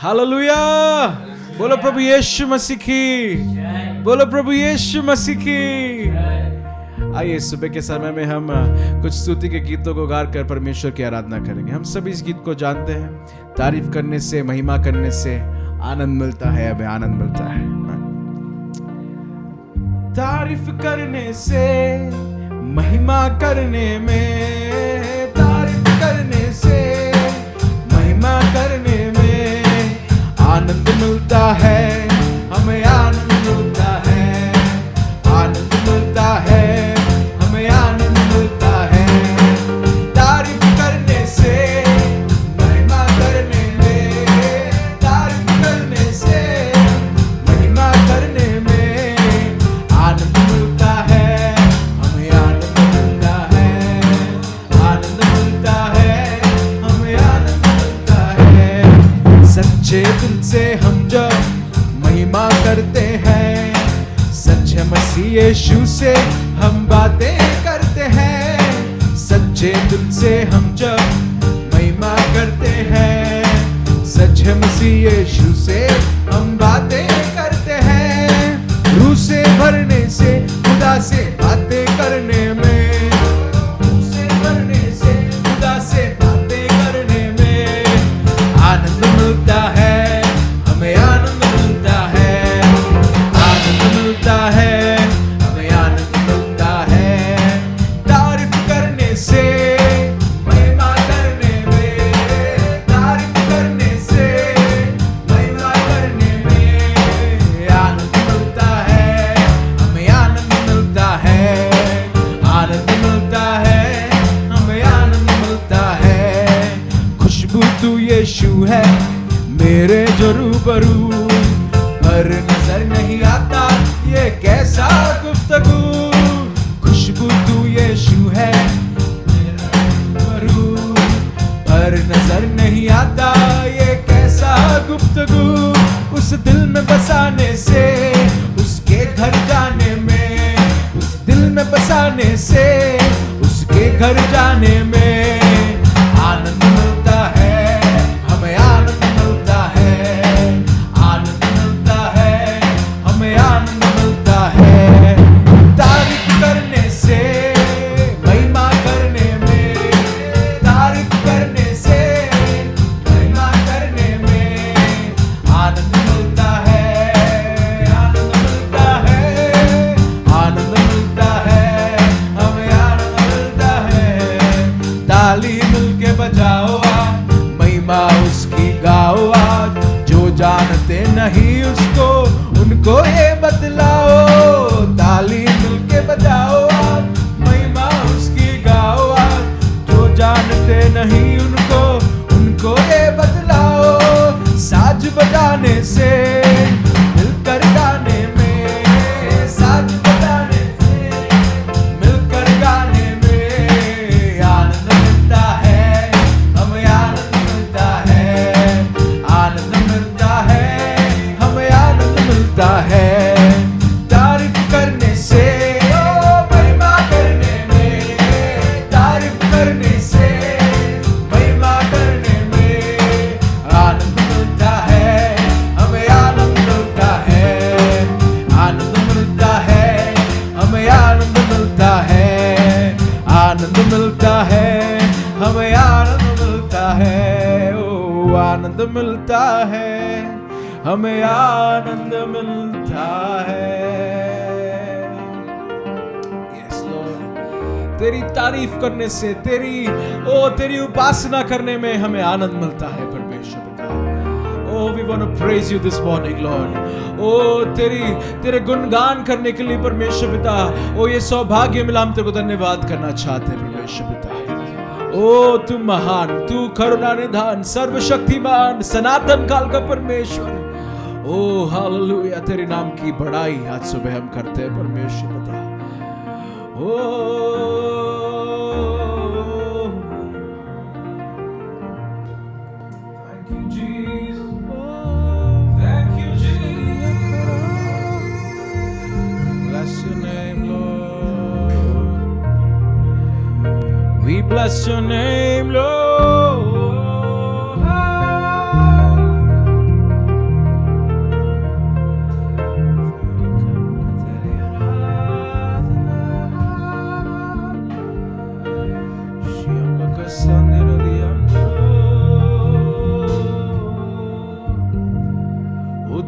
Hallelujah. बोलो प्रभु यीशु मसीह की, बोलो प्रभु यीशु मसीह की। आइए सुबह के समय में हम कुछ स्तुति के गीतों को गा कर परमेश्वर की आराधना करेंगे। हम सभी इस गीत को जानते हैं, तारीफ करने से, महिमा करने से आनंद मिलता है, हमें आनंद मिलता है। तारीफ करने से, महिमा करने में, तारीफ करने से, महिमा करने में आनंद मिलता है, हमें आनंद मिलता है, आनंद मिलता है, हमें आनंद मिलता है। तारीफ करने से, महिमा करने में, तारीफ करने से, महिमा करने में आनंद मिलता है, हमें आनंद मिलता है, आनंद मिलता है, हमें आनंद मिलता है। सच्चे दिल से हम जब महिमा करते हैं, सच्चे मसीह यीशु से हम बातें करते हैं। सच्चे दिल से हम जब महिमा करते हैं, सच्चे मसीह यीशु से हम बातें करते हैं। रूह से भरने से, खुदा से बातें करने में, रूह से भरने से, खुदा से बातें करने में आनंद मिलता है, हमें आनंद मिलता है, आनंद मिलता है, हमें आनंद मिलता है। तारीफ करने से, महिमा करने में, तारीफ करने से, महिमा करने में आनंद मिलता है, हमें आनंद मिलता है, आनंद मिलता है, हमें आनंद मिलता है। खुशबू तू यीशु है मेरे जो रूबरू, पर नजर नहीं आता ये कैसा गुफ्तगू। खुशबू तू यीशु है मेरा रूबरू, पर नजर नहीं आता ये कैसा गुफ्तगू। उस दिल में बसाने से, उसके घर जाने में, उस दिल में बसाने से, उसके घर जाने में आनंद मिलता है, हमें आनंद मिलता है, आनंद मिलता है, हमें आनंद मिलता है। तारीफ करने से, महिमा करने में, तारीफ करने से, महिमा करने में आनंद मिलता है, आनंद मिलता है, आनंद मिलता है, हमें आनंद मिलता है। ताली मिलके बजाओ आज, महिमा उसकी गाओ आज, जो जानते नहीं उसको उनको ये बतलाओ। ताली मिलके बजाओ आज, महिमा उसकी गाओ आज, जो जानते नहीं उनको उनको ये बतलाओ। साज बजाने से, मिलकर गाने में, साज बजाने से, मिलकर गाने में आनंद मिलता है, हमें आनंद मिलता है, आनंद मिलता है, हमें आनंद मिलता है। तारीफ करने से, महिमा करने में, तारीफ करने से, महिमा करने में आनंद मिलता है, हमें आनंद मिलता है, आनंद मिलता है, हमें आनंद मिलता है, आनंद मिलता है, हमें आनंद मिलता है। ओ आनंद मिलता है, हमें आनंद मिलता है। यस लॉर्ड, तेरी तारीफ करने से, तेरी उपासना करने में हमें आनंद मिलता है परमेश्वर पिता। Oh, we want to praise you this morning, Lord. Oh, तेरे गुणगान करने के लिए परमेश्वर पिता, ओ ये सौभाग्य मिला, हम तेरे को धन्यवाद करना चाहते हैं परमेश्वर पिता। ओ तू महान, तू करुणा निधान, सर्वशक्तिमान, सनातन काल का परमेश्वर। ओ हालेलुया, तेरे नाम की बड़ाई आज सुबह हम करते हैं परमेश्वर पिता। ओ we bless your name, Lord.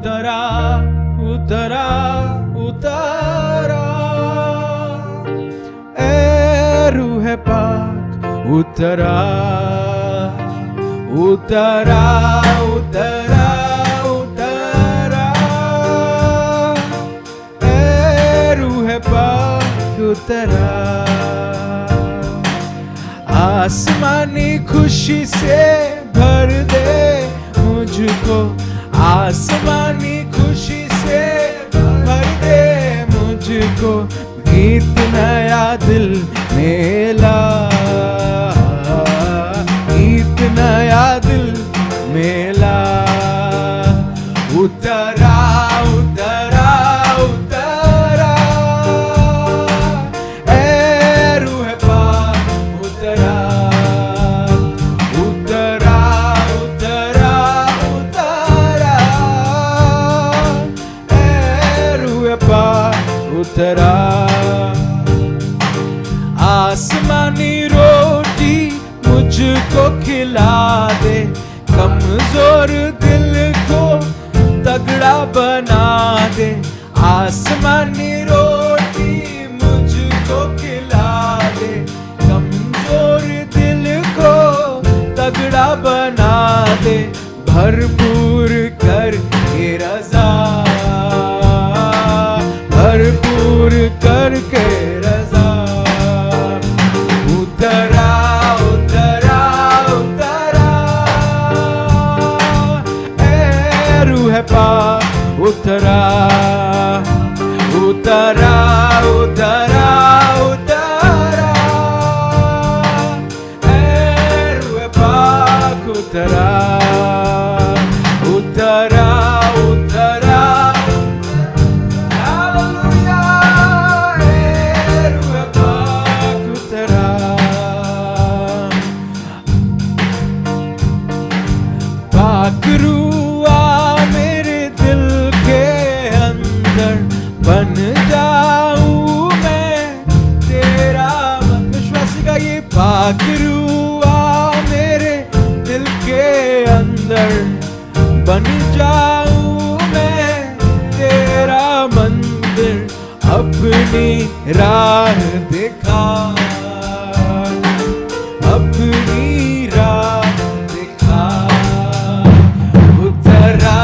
उतरा उतरा उतरा, ए रूह पाक उतरा उतरा उतरा उतरा, ए रूह पाक उतरा। आसमानी खुशी से भर दे मुझको, आसमानी खुशी से भर दे मुझको, गीत नया दिल में ला, गीत नया दिल में ला। उतरा उतरा उतरा, ए रूह पाक उतरा उतरा उतरा उतरा, ए रूह पाक उतरा। आसमानी रोटी मुझको खिला दे, कमजोर दिल को तगड़ा बना दे। आसमानी रोटी मुझको खिला दे, कमजोर दिल को तगड़ा बना दे। भरपूर कर के रज़ा, भरपूर कर के रज़ा। उतरा उतरा उतरा, ए रूह पाक उतरा उतरा उतरा उतरा, ए रूह पाक उतरा उतरा उतरा। हालेलुया, ए रूह पाक उतरा। पाक रूआ मेरे दिल के अंदर, बन जाऊं मैं तेरा मन। विश्वासी का ये पाक रूआ मेरे दिल के अंदर, बन जाऊं मैं तेरा मंदिर। अपनी राह दिखा, अपनी राह दिखा। उतरा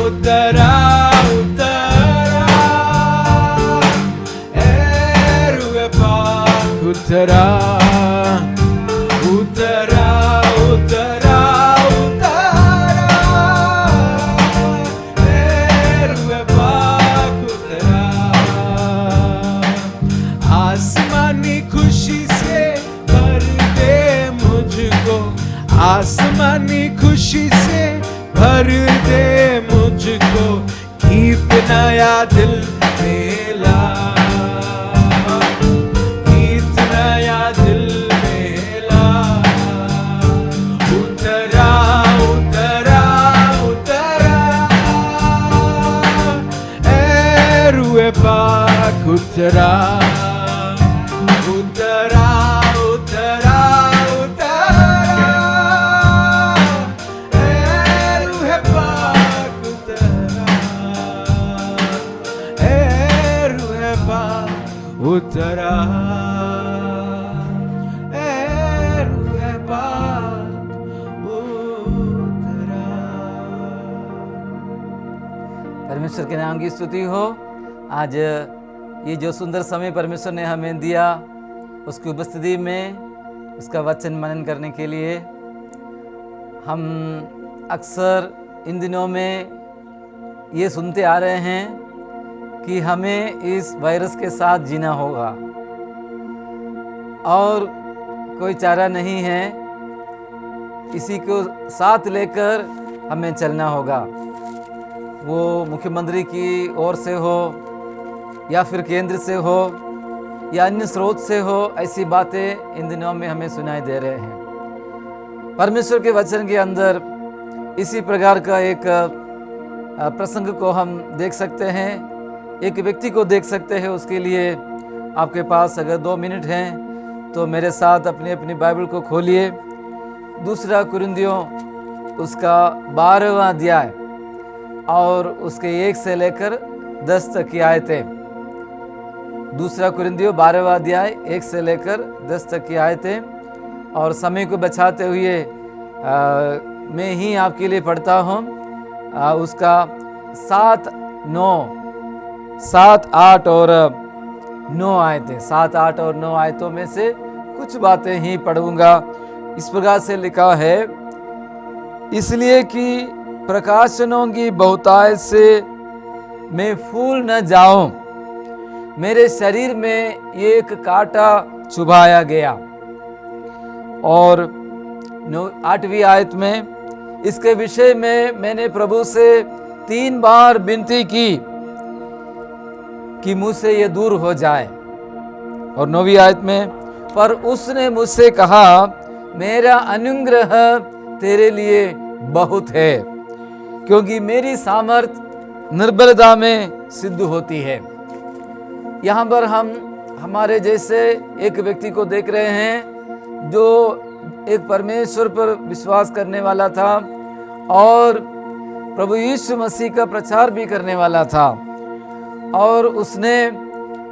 उतरा उतरा, ए रूह पाक उतरा उतरा उतरा उतरा, ए रूह पाक उतरा। आसमानी खुशी से भर दे मुझको, आसमानी खुशी से भर दे मुझको, गीत नया दिल में ला, गीत नया दिल में ला। उतरा उतरा उतरा, ए रूह पाक उतरा उतरा उतरा उतरा, ए रूह पाक उतरा, ए रूह पाक उतरा, ए रूह पाक उतरा। परमेश्वर के नाम की स्तुति हो। आज ये जो सुंदर समय परमेश्वर ने हमें दिया, उसकी उपस्थिति में उसका वचन मनन करने के लिए हम अक्सर इन दिनों में ये सुनते आ रहे हैं कि हमें इस वायरस के साथ जीना होगा और कोई चारा नहीं है, इसी को साथ लेकर हमें चलना होगा। वो मुख्यमंत्री की ओर से हो या फिर केंद्र से हो या अन्य स्रोत से हो, ऐसी बातें इन दिनों में हमें सुनाई दे रहे हैं। परमेश्वर के वचन के अंदर इसी प्रकार का एक प्रसंग को हम देख सकते हैं, एक व्यक्ति को देख सकते हैं। उसके लिए आपके पास अगर 2 मिनट हैं तो मेरे साथ अपनी अपनी बाइबल को खोलिए। 2 कुरिन्थियों उसका 12वां अध्याय और उसके 1 से लेकर 10 तक की आयतें। 2 कुरिन्थियों 12वां अध्याय 1 से लेकर 10 तक की आयतें। और समय को बचाते हुए मैं ही आपके लिए पढ़ता हूँ। उसका 7, 8 और 9 आयतें, 7, 8 और 9 आयतों में से कुछ बातें ही पढ़ूंगा। इस प्रकार से लिखा है, इसलिए कि प्रकाशनों की बहुतायत से मैं फूल न जाऊं, मेरे शरीर में एक कांटा चुभाया गया। और 8वीं आयत में, इसके विषय में मैंने प्रभु से 3 बार विनती की कि मुझसे ये दूर हो जाए। और 9वीं आयत में, पर उसने मुझसे कहा, मेरा अनुग्रह तेरे लिए बहुत है, क्योंकि मेरी सामर्थ निर्बलता में सिद्ध होती है। यहाँ पर हम हमारे जैसे एक व्यक्ति को देख रहे हैं जो एक परमेश्वर पर विश्वास करने वाला था और प्रभु यीशु मसीह का प्रचार भी करने वाला था। और उसने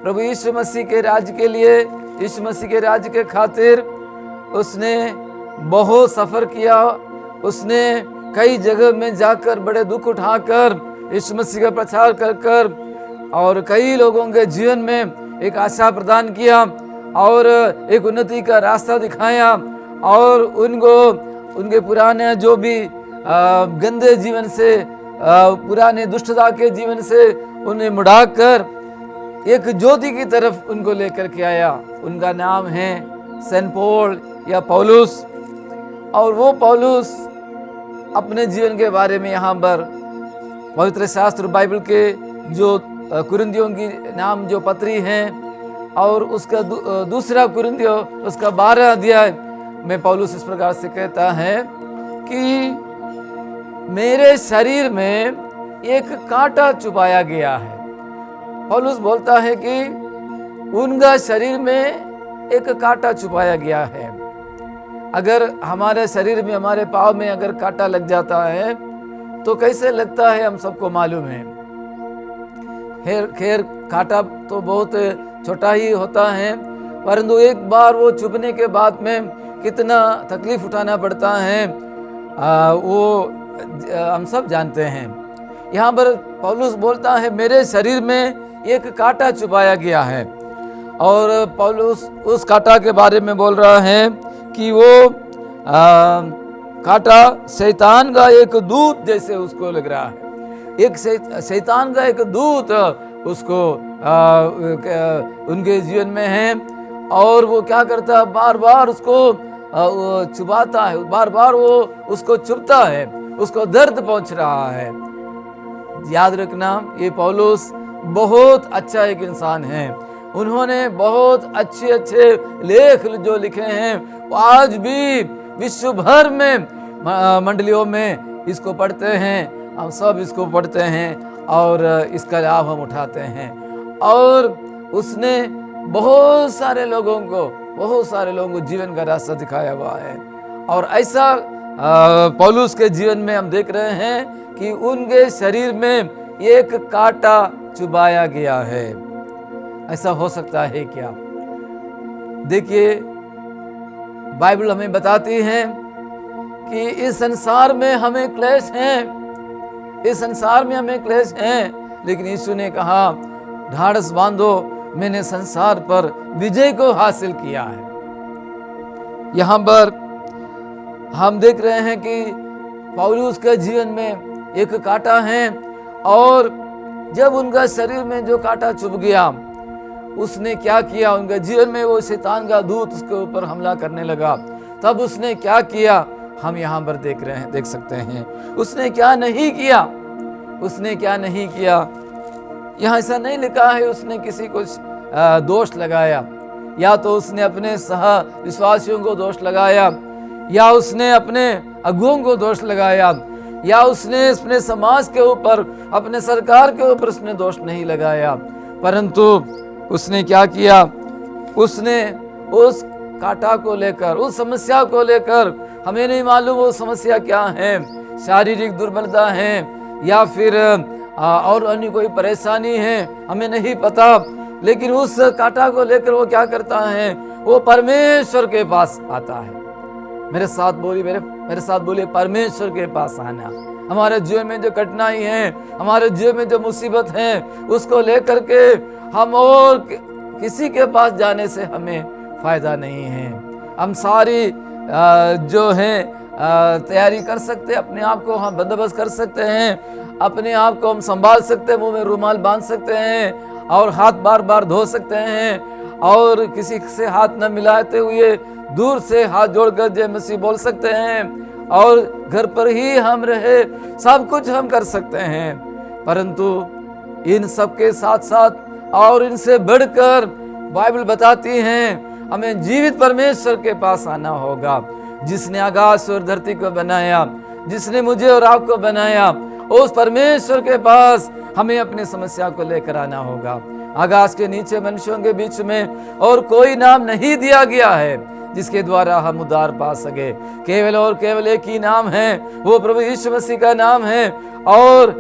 प्रभु यीशु मसीह के राज्य के लिए, यीशु मसीह के राज्य के खातिर उसने बहुत सफ़र किया। उसने कई जगह में जाकर बड़े दुख उठाकर यीशु मसीह का प्रचार कर और कई लोगों के जीवन में एक आशा प्रदान किया और एक उन्नति का रास्ता दिखाया और उनको उनके पुराने जो भी गंदे जीवन से, पुराने दुष्टता के जीवन से उन्हें मुड़ाकर एक ज्योति की तरफ उनको लेकर के आया। उनका नाम है सेंट पॉल या पौलुस। और वो पौलुस अपने जीवन के बारे में यहाँ पर पवित्र शास्त्र बाइबल के जो कुरिन्थियों की नाम जो पत्री हैं और उसका 2 कुरिन्थियों उसका 12 अध्याय में पौलुस इस प्रकार से कहता है कि मेरे शरीर में एक कांटा चुभाया गया है। पौलुस बोलता है कि उनका शरीर में एक कांटा चुभाया गया है। अगर हमारे शरीर में, हमारे पाँव में अगर कांटा लग जाता है तो कैसे लगता है हम सबको मालूम है। खैर कांटा तो बहुत छोटा ही होता है, परंतु एक बार वो चुभने के बाद में कितना तकलीफ उठाना पड़ता है वो हम सब जानते हैं। यहाँ पर पौलुस बोलता है मेरे शरीर में एक कांटा चुभाया गया है। और पौलुस उस कांटा के बारे में बोल रहा है कि वो कांटा शैतान का एक दूत जैसे उसको लग रहा है। एक शैतान का एक दूत उसको उनके जीवन में है और वो क्या करता है, बार बार उसको चुभाता है, बार बार वो उसको चुभता है, उसको दर्द पहुंच रहा है। याद रखना, ये पौलुस बहुत अच्छा एक इंसान है। उन्होंने बहुत अच्छे अच्छे लेख जो लिखे हैं वो आज भी विश्व भर में मंडलियों में इसको पढ़ते हैं। हम सब इसको पढ़ते हैं और इसका लाभ हम उठाते हैं। और उसने बहुत सारे लोगों को जीवन का रास्ता दिखाया हुआ है। और ऐसा पौलुस के जीवन में हम देख रहे हैं कि उनके शरीर में एक कांटा चुभाया गया है। ऐसा हो सकता है क्या? देखिए, बाइबल हमें बताती है कि इस संसार में हमें क्लेश हैं, इस संसार में हमें क्लेश हैं, लेकिन यीशु ने कहा ढाढ़स बांधो, मैंने संसार पर विजय को हासिल किया है। यहाँ पर हम देख रहे हैं कि पौलुस के जीवन में एक कांटा है और जब उनका शरीर में जो कांटा चुभ गया, उसने क्या किया, उनके जीवन में वो शैतान का दूत उसके ऊपर हमला करने लगा। तब उसने क्या किया हम यहाँ पर देख सकते हैं। उसने क्या नहीं किया, उसने क्या नहीं किया। यहाँ ऐसा नहीं लिखा है उसने किसी को दोष लगाया, या तो उसने अपने सह विश्वासियों को दोष लगाया, या उसने अपने अगुओं को दोष लगाया, या उसने अपने समाज के ऊपर, अपने सरकार के ऊपर उसने दोष नहीं लगाया। परंतु उसने क्या किया, उसने उस कांटा को लेकर, उस समस्या को लेकर, हमें नहीं मालूम वो समस्या क्या है, शारीरिक दुर्बलता है या फिर और अन्य कोई परेशानी है, हमें नहीं पता, लेकिन उस कांटा को लेकर वो क्या करता है, वो परमेश्वर के पास आता है। मेरे साथ बोलिए परमेश्वर के पास आना। हमारे जीवन में जो कठिनाई है, हमारे जीवन में जो मुसीबत है, उसको लेकर के हम और किसी के पास जाने से हमें फायदा नहीं है। हम सारी जो है तैयारी कर सकते हैं, अपने आप को हम बंदोबस्त कर सकते हैं, अपने आप को हम संभाल सकते हैं, मुंह में रुमाल बांध सकते हैं और हाथ बार बार धो सकते हैं और किसी से हाथ न मिलाते हुए दूर से हाथ जोड़कर जय मसीह बोल सकते हैं और घर पर ही हम रहे, सब कुछ हम कर सकते हैं। परंतु इन सब के साथ साथ और इनसे बढ़कर बाइबल बताती है हमें जीवित परमेश्वर के पास आना होगा, जिसने आकाश और धरती को बनाया, जिसने मुझे और आपको बनाया, उस परमेश्वर के पास हमें अपनी समस्या को लेकर आना होगा। आकाश के नीचे मनुष्यों के बीच में और कोई नाम नहीं दिया गया है जिसके द्वारा हम उद्धार पा सके। केवल और केवल एक ही नाम है, वो प्रभु यीशु मसीह का नाम है। और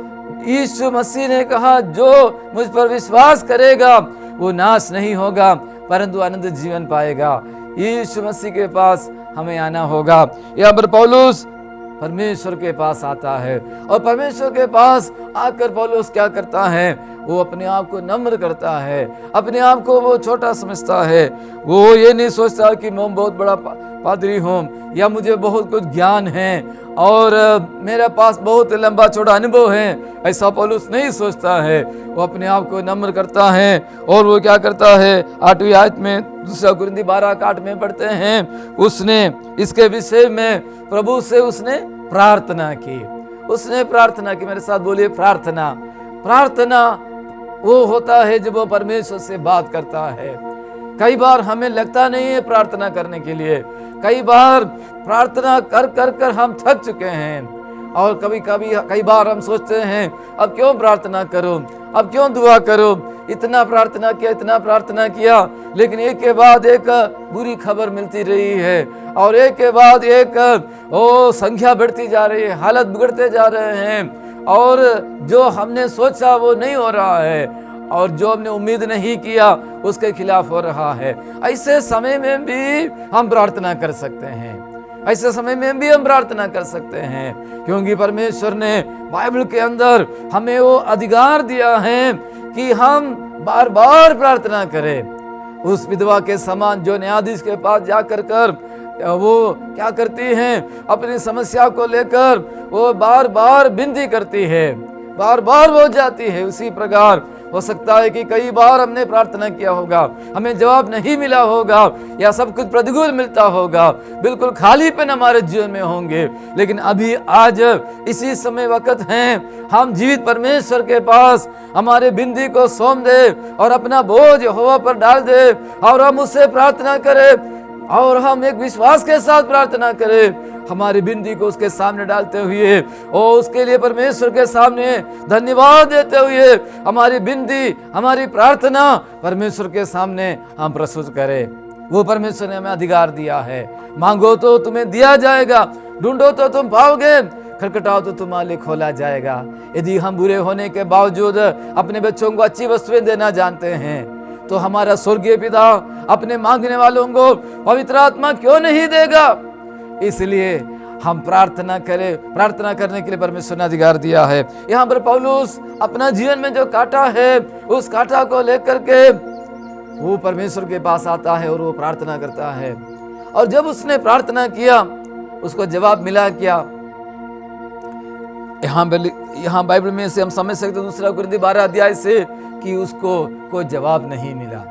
यीशु मसीह ने कहा, जो मुझ पर विश्वास करेगा वो नाश नहीं होगा परंतु अनंत जीवन पाएगा। यीशु मसीह के पास हमें आना होगा। यहाँ पर पौलुस परमेश्वर के पास आता है और परमेश्वर के पास आकर पौलुस क्या करता है, वो अपने आप को नम्र करता है, अपने आप को वो छोटा समझता है। वो ये नहीं सोचता कि मैं बहुत बड़ा पादरी हूँ या मुझे बहुत कुछ ज्ञान है और मेरे पास बहुत लंबा चौड़ा अनुभव है, ऐसा पौलुस नहीं सोचता है। वो अपने आप को नम्र करता है और वो क्या करता है, 8वीं आयत में 2 कुरिन्थी 12:8 में पढ़ते हैं, उसने इसके विषय में प्रभु से उसने प्रार्थना की। उसने प्रार्थना की, मेरे साथ बोलिए प्रार्थना। प्रार्थना वो होता है जब वो परमेश्वर से बात करता है। कई बार हमें लगता नहीं है प्रार्थना करने के लिए, कई बार प्रार्थना कर कर कर हम थक चुके हैं और कई बार हम सोचते हैं अब क्यों प्रार्थना करूं, अब क्यों दुआ करूं, इतना प्रार्थना किया लेकिन एक के बाद एक बुरी खबर मिलती रही है और एक के बाद एक संख्या बढ़ती जा रही है, हालत बिगड़ते जा रहे हैं और जो हमने सोचा वो नहीं हो रहा है और जो हमने उम्मीद नहीं किया उसके खिलाफ हो रहा है। ऐसे समय में भी हम प्रार्थना कर सकते हैं, ऐसे समय में भी हम प्रार्थना कर सकते हैं, क्योंकि परमेश्वर ने बाइबल के अंदर हमें वो अधिकार दिया है कि हम बार बार प्रार्थना करें। उस विधवा के समान जो न्यायाधीश के पास जाकर वो क्या करती हैं, अपनी समस्या को लेकर वो बार बार विनती करती है, बार बार वो जाती है। उसी प्रकार हो सकता है कि कई बार हमने प्रार्थना किया होगा, हमें जवाब नहीं मिला होगा या सब कुछ प्रतिकूल मिलता होगा, बिल्कुल खालीपन हमारे जीवन में होंगे, लेकिन अभी आज इसी समय वक्त है हम जीवित परमेश्वर के पास हमारे बिंदी को सौंप दे और अपना बोझ यहोवा पर डाल दे और हम उससे प्रार्थना करें और हम एक विश्वास के साथ प्रार्थना करें, हमारी बिंदी को उसके सामने डालते हुए और उसके लिए परमेश्वर के सामने धन्यवाद देते हुए हमारी बिंदी, हमारी प्रार्थना परमेश्वर के सामने हम प्रस्तुत करें। वो परमेश्वर ने हमें अधिकार दिया है, मांगो तो तुम्हें दिया जाएगा, ढूंढो तो तुम पाओगे, खटखटाओ तो तुम्हारे लिए खोला जाएगा। यदि हम बुरे होने के बावजूद अपने बच्चों को अच्छी वस्तुएं देना जानते हैं तो हमारा स्वर्गीय पिता अपने मांगने वालों को पवित्र आत्मा क्यों नहीं देगा। इसलिए हम प्रार्थना करें, प्रार्थना करने के लिए परमेश्वर ने अधिकार दिया है। यहाँ पर पौलुस अपना जीवन में जो कांटा है उस कांटा को लेकर के वो परमेश्वर के पास आता है और वो प्रार्थना करता है और जब उसने प्रार्थना किया उसको जवाब मिला क्या। यहाँ बाइबल में से हम समझ सकते 2 कुरिन्थी 12 से कि उसको कोई जवाब नहीं मिला।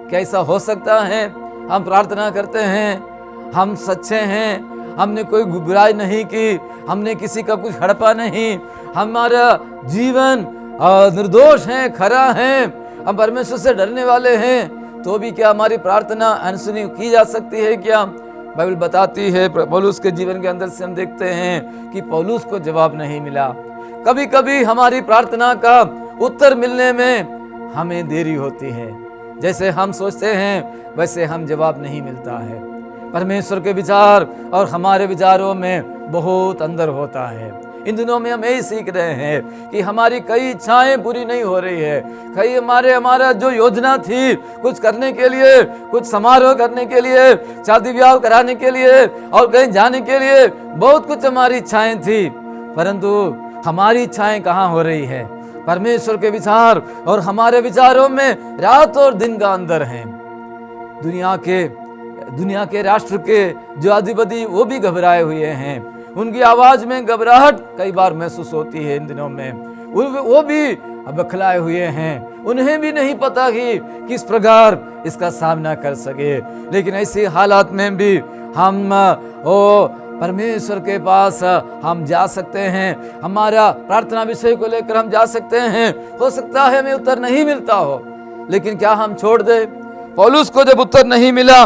क्या ऐसा हो सकता है? हम प्रार्थना करते हैं, हम सच्चे हैं, हमने कोई बुराई नहीं की, हमने किसी का कुछ हड़पा नहीं, हमारा जीवन निर्दोष है, खरा है, हम परमेश्वर से डरने वाले हैं, तो भी क्या हमारी प्रार्थना अनसुनी की जा सकती है क्या? बाइबल बताती है, पौलुस के जीवन के अंदर से हम देखते हैं कि पौलुस को जवाब नहीं मिला। कभी कभी हमारी प्रार्थना का उत्तर मिलने में हमें देरी होती है, जैसे हम सोचते हैं वैसे हम जवाब नहीं मिलता है। परमेश्वर के विचार और हमारे विचारों में बहुत अंतर होता है। इन दिनों में हम यही सीख रहे हैं कि हमारी कई इच्छाएं पूरी नहीं हो रही है। कई हमारा जो योजना थी कुछ करने के लिए, कुछ समारोह करने के लिए, शादी ब्याह कराने के लिए और कहीं जाने के लिए, बहुत कुछ हमारी इच्छाएं थी, परंतु हमारी इच्छाएं कहाँ हो रही है? परमेश्वर के विचार और हमारे विचारों में रात और दिन का अंतर है। दुनिया के राष्ट्र के जो अधिपति वो भी घबराए हुए हैं, उनकी आवाज में घबराहट कई बार महसूस होती है। इन दिनों में वो भी बखलाए हुए हैं, उन्हें भी नहीं पता कि किस प्रकार इसका सामना कर सके। लेकिन ऐसी हालात में भी हम परमेश्वर के पास हम जा सकते हैं, हमारा प्रार्थना विषय को लेकर हम जा सकते हैं। हो सकता है हमें उत्तर नहीं मिलता हो, लेकिन क्या हम छोड़ दे? पौलुस को जब उत्तर नहीं मिला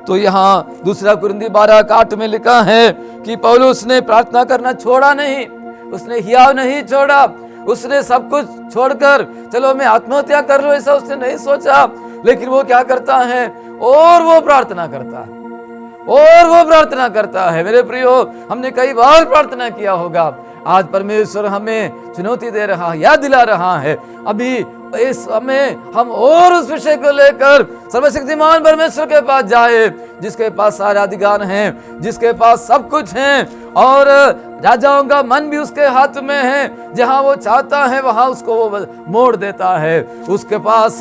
तो यहाँ 2 कुरिन्थी 12:8 में लिखा है कि पौलुस ने प्रार्थना करना छोड़ा नहीं, उसने हियाव नहीं छोड़ा, उसने सब कुछ छोड़कर चलो मैं आत्महत्या कर लूं ऐसा उसने नहीं सोचा। लेकिन वो क्या करता है? और वो प्रार्थना करता है, और वो प्रार्थना करता है। मेरे प्रियो, हमने कई बार प्रार्थना किया होगा। आज परमेश्वर हमें चुनौती दे रहा है, याद दिला रहा है, अभी इस समय हम और उस विषय को लेकर सर्वशक्तिमान परमेश्वर के पास जाए, जिसके पास सारे अधिकार हैं, जिसके पास सब कुछ है, और राजाओं का मन भी उसके हाथ में है। जहां वो चाहता है वहां उसको वो मोड़ देता है। उसके पास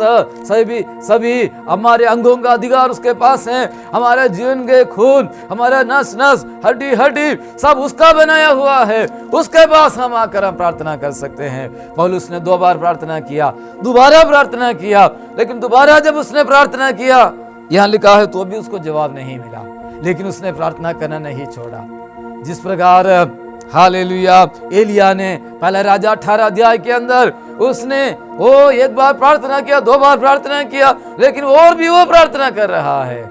सभी हमारे अंगों का अधिकार उसके पास है। हमारे जीवन के खून, हमारा नस नस, हड्डी हड्डी सब उसका बनाया हुआ है। उसके पास हम आकर हम प्रार्थना कर सकते हैं। पौलुस ने 2 बार प्रार्थना किया, दोबारा प्रार्थना किया, लेकिन दोबारा जब उसने प्रार्थना किया, यहाँ लिखा है तो भी उसको जवाब नहीं मिला, लेकिन उसने प्रार्थना करना नहीं छोड़ा। जिस प्रकार हालेलुया एलिया ने पहला राजा 18 अध्याय के अंदर उसने वो 1 बार प्रार्थना किया, 2 बार प्रार्थना किया, लेकिन और भी वो प्रार्थना कर रहा है।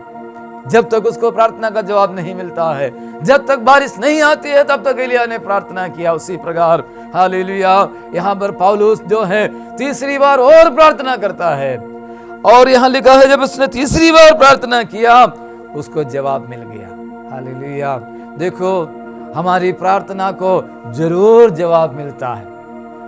जब तक उसको प्रार्थना का जवाब नहीं मिलता है, जब तक बारिश नहीं आती है, तब तक एलिया ने प्रार्थना किया। उसी प्रकार हालेलुया यहाँ पर पौलुस जो है 3री बार और प्रार्थना करता है, और यहाँ लिखा है जब उसने 3री बार प्रार्थना किया उसको जवाब मिल गया। हालेलुया। देखो, हमारी प्रार्थना को जरूर जवाब मिलता है।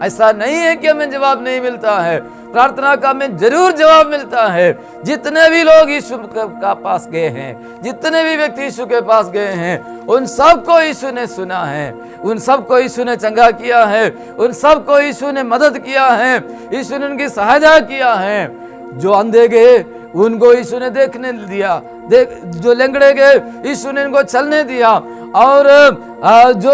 ऐसा नहीं है कि हमें जवाब नहीं मिलता है, प्रार्थना का हमें जरूर जवाब मिलता है। जितने भी लोग यीशु के पास गए हैं, जितने भी व्यक्ति यीशु के पास गए हैं, उन सबको यीशु ने सुना है, उन सबको यीशु ने चंगा किया है, उन सबको यीशु ने मदद किया है, यीशु ने उनकी सहायता किया है। जो अंधे गए उनको यीशु ने देखने दिया, जो लंगड़े गए यीशु ने इनको चलने दिया, और जो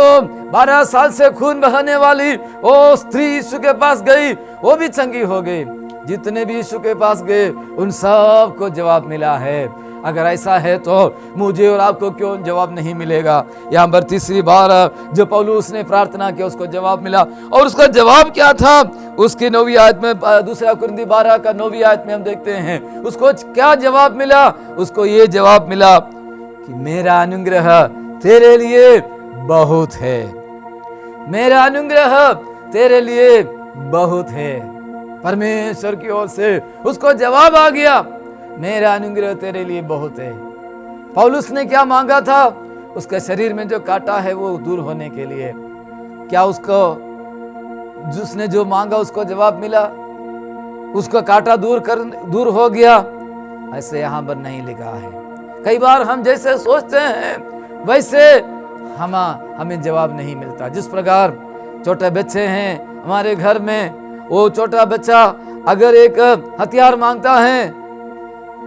12 साल से खून बहाने वाली वो स्त्री यीशु के पास गई, वो भी चंगी हो गई। जितने भी यीशु के पास गए उन सब को जवाब मिला है। अगर ऐसा है तो मुझे और आपको क्यों जवाब नहीं मिलेगा? यहाँ पर 3री बार जो पौलुस ने प्रार्थना किया उसको जवाब मिला, और उसका जवाब क्या था? उसकी 9वीं आयत में 2 कुरिन्थी 12 का 9वीं आयत में हम देखते हैं उसको क्या जवाब मिला। उसको ये जवाब मिला कि मेरा अनुग्रह तेरे लिए बहुत है, मेरा अनुग्रह तेरे लिए बहुत है। परमेश्वर की ओर से उसको जवाब आ गया, मेरा अनुग्रह तेरे लिए बहुत है। पौलुस ने क्या मांगा था? उसके शरीर में जो कांटा है वो दूर होने के लिए। क्या उसने जो मांगा उसको जवाब मिला? उसका कांटा दूर हो गया? ऐसे यहाँ पर नहीं लिखा है। कई बार हम जैसे सोचते हैं वैसे हमें जवाब नहीं मिलता। जिस प्रकार छोटे बच्चे हैं हमारे घर में, वो छोटा बच्चा अगर एक हथियार मांगता है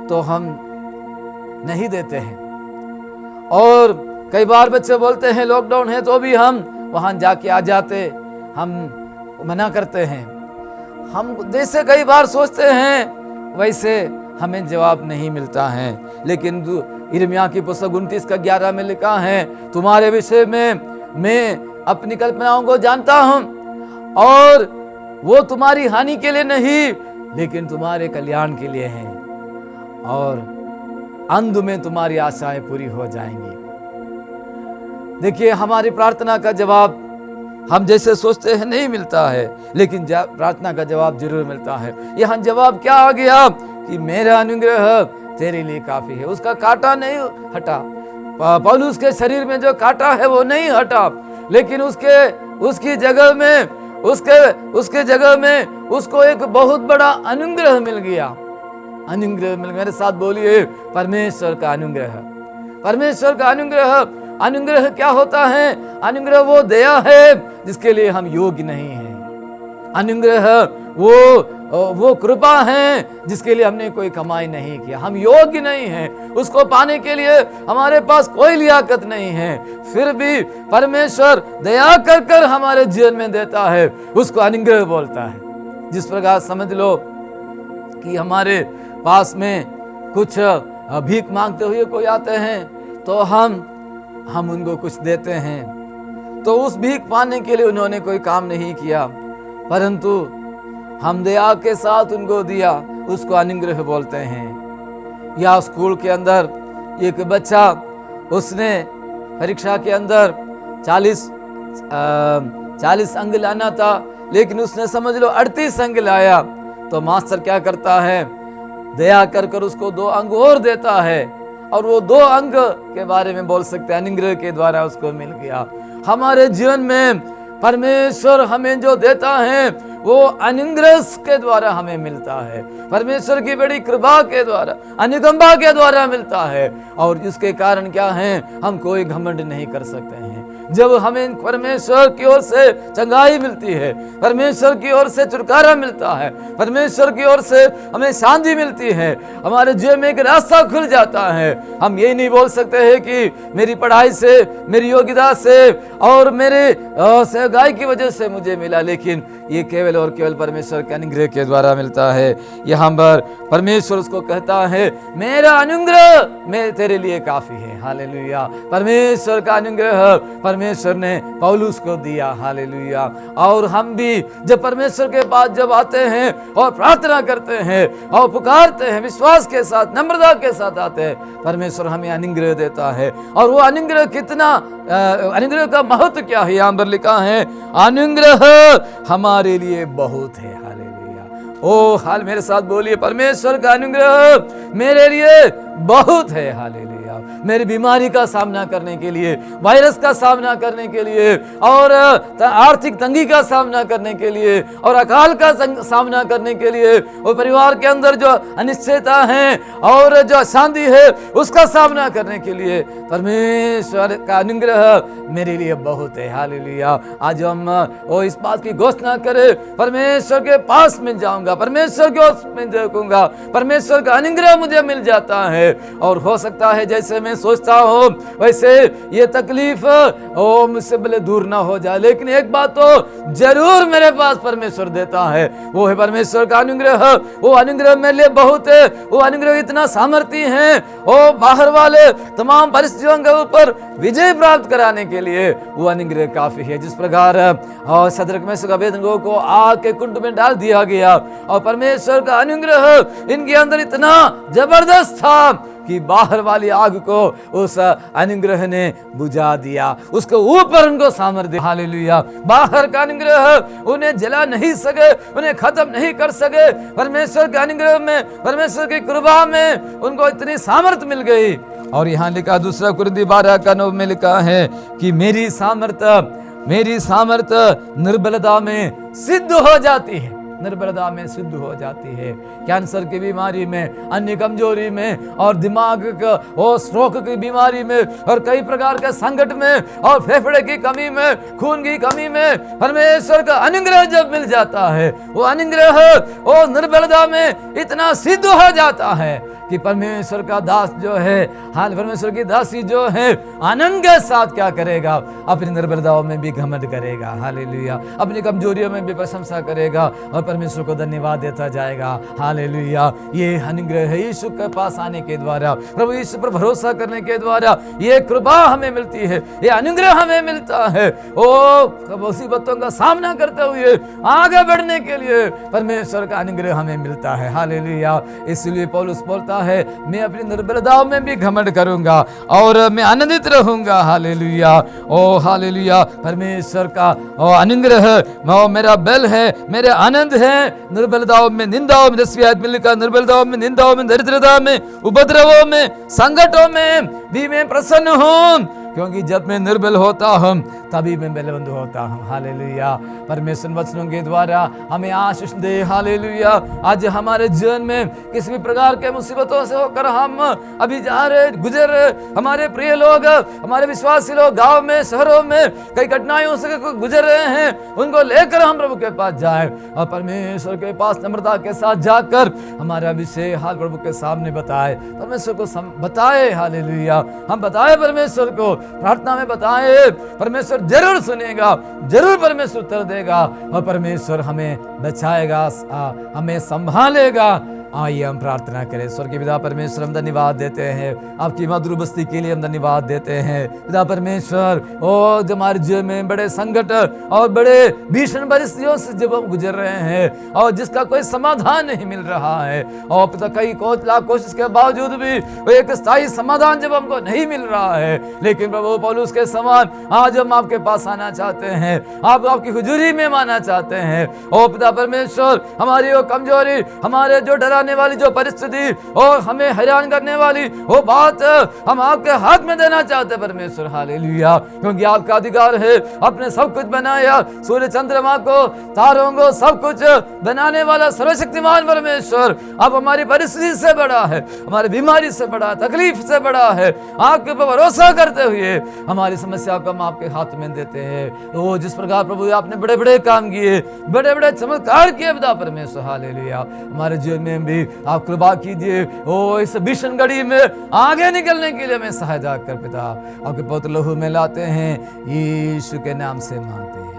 तो हम नहीं देते हैं, और कई बार बच्चे बोलते हैं लॉकडाउन है तो भी हम वहां जाके आ जाते, हम मना करते हैं। हम जैसे कई बार सोचते हैं वैसे हमें जवाब नहीं मिलता है। लेकिन यिर्मयाह की पुस्तक 29:11 में लिखा है, तुम्हारे विषय में मैं अपनी कल्पनाओं को जानता हूं, और वो तुम्हारी हानि के लिए नहीं लेकिन तुम्हारे कल्याण के लिए हैं, और अंत में तुम्हारी आशाएं पूरी हो जाएंगी। देखिए, हमारी प्रार्थना का जवाब हम जैसे सोचते हैं नहीं मिलता है, लेकिन प्रार्थना का जवाब जरूर मिलता है। यहाँ जवाब क्या आ गया कि मेरा अनुग्रह तेरे लिए काफी है। उसका कांटा नहीं हटा, पौलुस के शरीर में जो कांटा है वो नहीं हटा, लेकिन उसके उसकी जगह में उसके जगह में उसको एक बहुत बड़ा अनुग्रह मिल गया। अनुग्रह मिल, मेरे साथ बोलिए, परमेश्वर का अनुग्रह। परमेश्वर का अनुग्रह। अनुग्रह क्या होता है? अनुग्रह वो दया है जिसके लिए हम योग्य नहीं हैं। अनुग्रह वो कृपा है जिसके लिए हमने कोई कमाई नहीं किया, हम योग्य नहीं हैं, उसको पाने के लिए हमारे पास कोई लियाकत नहीं है, फिर भी परमेश्वर दया कर कर हमारे जीवन में देता है, उसको अनुग्रह बोलता है। जिस प्रकार समझ लो कि हमारे पास में कुछ भीख मांगते हुए कोई आते हैं तो हम उनको कुछ देते हैं, तो उस भीख पाने के लिए उन्होंने कोई काम नहीं किया, परंतु हम दया के साथ उनको दिया, उसको अनुग्रह बोलते हैं। या स्कूल के अंदर एक बच्चा, उसने परीक्षा के अंदर 40 अंक लाना था, लेकिन उसने समझ लो 38 अंक लाया, तो मास्टर क्या करता है? दया कर कर उसको 2 अंक और देता है, और वो 2 अंक के बारे में बोल सकते हैं अनुग्रह के द्वारा उसको मिल गया। हमारे जीवन में परमेश्वर हमें जो देता है वो अनुग्रह के द्वारा हमें मिलता है, परमेश्वर की बड़ी कृपा के द्वारा, अनुकंपा के द्वारा मिलता है। और इसके कारण क्या है? हम कोई घमंड नहीं कर सकते हैं। जब हमें परमेश्वर की ओर से चंगाई मिलती है, परमेश्वर की ओर से छुटकारा मिलता है, परमेश्वर की ओर से हमें शांति मिलती है, हमारे जीवन में एक रास्ता खुल जाता है। हम ये नहीं बोल सकते हैं कि मेरी पढ़ाई से, मेरी योग्यता से और मेरे सेवकाई की वजह से मुझे मिला, लेकिन ये केवल और केवल परमेश्वर के अनुग्रह के द्वारा मिलता है। यहाँ पर परमेश्वर उसको कहता है, मेरा अनुग्रह मैं तेरे लिए काफी है। हालेलुया। परमेश्वर का अनुग्रह परमेश्वर ने पौलुस को दिया। हालेलुया। और हम भी जब परमेश्वर के पास जब आते हैं और प्रार्थना करते हैं और पुकारते हैं, विश्वास के साथ, नम्रता के साथ आते हैं, परमेश्वर हमें अनुग्रह देता है। और वो अनुग्रह कितना, अनुग्रह का महत्व क्या है? यहाँ पर लिखा है, अनुग्रह हमारे लिए बहुत है। हालेलुया। ओ हाल मेरे साथ बोलिए, परमेश्वर का अनुग्रह मेरे लिए बहुत है। हालेलुया। मेरी बीमारी का सामना करने के लिए, वायरस का सामना करने के लिए, और आर्थिक तंगी का सामना करने के लिए, और अकाल का सामना करने के लिए, और परिवार के अंदर जो अनिश्चयता है और जो अशांति है उसका सामना करने के लिए परमेश्वर का अनुग्रह मेरे लिए बहुत है। हालेलुया। आज हम इस बात की घोषणा करें, परमेश्वर के पास में जाऊंगा, परमेश्वर के पास में देखूंगा, परमेश्वर का अनुग्रह मुझे मिल जाता है। और हो सकता है जैसे मैं सोचता हूं वैसे ये तकलीफ मुझसे भले दूर ना हो जाए, लेकिन एक बात तो जरूर मेरे पास परमेश्वर देता है, वो है परमेश्वर का अनुग्रह। वो अनुग्रह मेरे लिए बहुत है। वो अनुग्रह इतना सामर्थी है, वो बाहर वाले तमाम परिस्थितियों के ऊपर विजय प्राप्त कराने के लिए वो अनुग्रह काफी है। जिस प्रकार शद्रक मेशक अबेदनगो को आग के कुंड में डाल दिया गया, और परमेश्वर का अनुग्रह इनके अंदर इतना जबरदस्त था कि बाहर वाली आग को उस अनुग्रह ने बुझा दिया, उसके ऊपर उनको सामर्थ्य। हालेलुया। बाहर का अनुग्रह उन्हें जला नहीं सके, उन्हें खत्म नहीं कर सके। परमेश्वर के अनुग्रह में, परमेश्वर की कृपा में उनको इतनी सामर्थ्य मिल गई। और यहाँ लिखा 2 कुरिन्थी 12:9 में लिखा है कि मेरी सामर्थ्य निर्बलता में सिद्ध हो जाती है, निर्बलता में सिद्ध हो जाती है। कैंसर की बीमारी में, अन्य कमजोरी में, और दिमाग और स्ट्रोक की बीमारी में, और कई प्रकार के संकट में, और फेफड़े की कमी में, खून की कमी में परमेश्वर का अनुग्रह जब मिल जाता है, वो अनुग्रह वो निर्बलता में इतना सिद्ध हो जाता है कि परमेश्वर का दास जो है, हाल परमेश्वर की दासी जो है, आनंद के साथ क्या करेगा? अपनी निर्बलताओं में भी घमंड करेगा। हालेलुया। अपनी कमजोरियों में भी प्रशंसा करेगा और परमेश्वर को धन्यवाद देता जाएगा। हालेलुया। ये अनुग्रह है यीशु के पास आने के द्वारा, प्रभु यीशु पर भरोसा करने के द्वारा ये कृपा हमें मिलती है, ये अनुग्रह हमें मिलता है। मुसीबतों का सामना करते हुए आगे बढ़ने के लिए परमेश्वर का अनुग्रह हमें मिलता है। हालेलुया। इसलिए पौलुस बोलता है, मैं अपनी निर्बलताओं में भी घमंड करूंगा और मैं आनंदित रहूंगा। हालेलुया। ओ हालेलुया। परमेश्वर का अनुग्रह मेरा बल है, मेरे आनंद है। निर्बलताओं में, निंदाओं में, 10वीं आयत में लिखा, निर्बलताओं में, निंदाओं में, दरिद्रता में, उपद्रवों में, संकटों में भी मैं प्रसन्न हूं, क्योंकि जब मैं निर्बल होता हूँ तभी मैं बलवंत होता हूँ। हालेलुया। परमेश्वर वचनों के द्वारा हमें आशीष दे। हालेलुया। आज हमारे जीवन में किसी भी प्रकार के मुसीबतों से होकर हम अभी जा रहे गुजर रहे, हमारे प्रिय लोग, हमारे विश्वासी लोग गांव में शहरों में कई कठिनाइयों से गुजर रहे हैं, उनको लेकर हम प्रभु के पास जाए और परमेश्वर के पास नम्रता के साथ जाकर हमारा विषय हाल प्रभु के सामने बताए, परमेश्वर को बताए। हालेलुया। हम बताए परमेश्वर को, प्रार्थना में बताए, परमेश्वर जरूर सुनेगा, जरूर परमेश्वर उत्तर देगा और परमेश्वर हमें बचाएगा, हमें संभालेगा। आइए हम प्रार्थना करें। स्वर्गीय पिता परमेश्वर, हम धन्यवाद देते हैं आपकी मधुर बस्ती के लिए, हम धन्यवाद देते हैं पिता परमेश्वर। और जब हमारे जीवन में बड़े संकट और बड़े भीषण परिस्थितियों से जब हम गुजर रहे हैं और जिसका कोई समाधान नहीं मिल रहा है, और पिता कई लाख कोशिश के बावजूद भी एक स्थायी समाधान जब हमको नहीं मिल रहा है, लेकिन प्रभु पौलुस के समान आज हम आपके पास आना चाहते हैं, आपकी हुजूरी में माना चाहते हैं। ओ पिता परमेश्वर, हमारी वो कमजोरी, हमारे जो डराने वाली जो परिस्थिति और हमें हैरान करने वाली वो बात हम आपके हाथ में देना चाहते हैं परमेश्वर। हालेलुया। क्योंकि आपका अधिकार है, अपने सब कुछ बनाया, सूर्य चंद्रमा को, तारों को, सब कुछ बनाने वाला सर्वशक्तिमान परमेश्वर अब हमारी परिस्थिति से बड़ा है, हमारी बीमारी से बड़ा, तकलीफ से बड़ा है। आपके ऊपर भरोसा करते हुए हमारी समस्या को हम आपके हाथ में देते हैं। तो जिस प्रकार प्रभु आपने बड़े बड़े काम किए, बड़े बड़े चमत्कार किए पिता परमेश्वर, हालेलुया, हमारे जीवन में भी आप कृपा कीजिए। ओ इस भीषण घड़ी में आगे निकलने के लिए हमें सहायता कर पिता। आपके पवित्र लहू में लाते हैं, यीशु के नाम से मांगते हैं।